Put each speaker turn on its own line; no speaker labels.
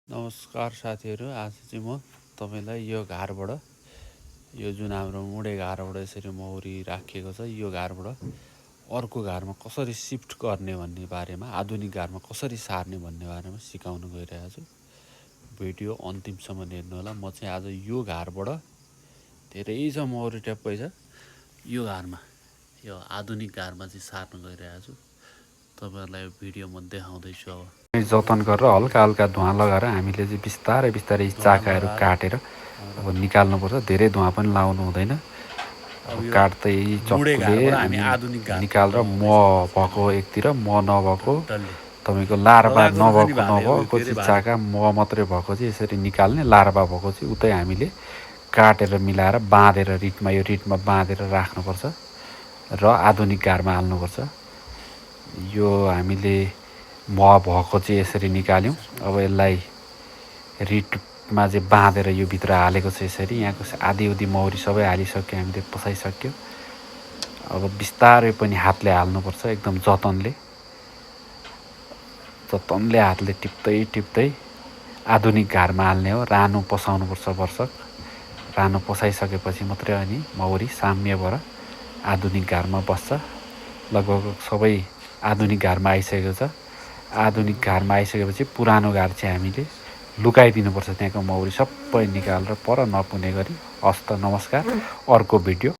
नमस्कार साथीहरू, आज चाहिँ म तपाईलाई यो घारबाट यो जुन हाम्रो मुडे घारबाट यसरी मौरी राखिएको छ यो घारबाट अर्को घारमा कसरी शिफ्ट गर्ने भन्ने बारेमा आधुनिक घारमा कसरी सार्ने भन्ने बारेमा सिकाउन गइरहेको छु। भिडियो अन्तिमसम्म हेर्नु होला। म चाहिँ आज यो घारबाट धेरै छ मौरी ट्याप्पै छ यो घारमा यो आधुनिक घारमा चाहिँ सार्न गइरहेको छु। तपाईहरुलाई यो भिडियो म देखाउँदैछु। अब जतन गरेर हल्का हल्का धुवा लगाएर हामीले चाहिँ बिस्तारै बिस्तारै चाकाहरू काटेर अब निकाल्नुपर्छ। धेरै धुवा पनि लाउनु हुँदैन। अब काट्दै चक्कुले हामी निकालेर म भएको एकतिर म नभएको तपाईको लार्भा नभएको चाहिँ चाका म मात्रै भएको चाहिँ यसरी निकाल्ने, लार्भा भएको चाहिँ उतै हामीले काटेर मिलाएर बाँधेर रिटमा यो रिटमा बाँधेर राख्नुपर्छ र आधुनिक घारमा हाल्नुपर्छ। यो हामीले म भएको चाहिँ यसरी निकाल्यौं। अब यसलाई रिटमा चाहिँ बाँधेर यो भित्र हालेको छ। यसरी यहाँको आधी मौरी सबै हालिसक्यो, हामीले पसाइसक्यो। अब बिस्तारै पनि हातले हाल्नुपर्छ, एकदम जतनले हातले टिप्दै आधुनिक घारमा हाल्ने हो। रानो पसाउनुपर्छ वर्षक। रानो पसाइसकेपछि मात्रै अनि मौरी साम्य भएर आधुनिक घारमा बस्छ। लगभग सबै आधुनिक घारमा आइसकेको छ। आधुनिक घारमा आइसकेपछि पुरानो घार चाहिँ हामीले लुकाइदिनुपर्छ। त्यहाँको मौरी सबै निकालेर पर नपुग्ने गरी। हस्त नमस्कार। अर्को भिडियो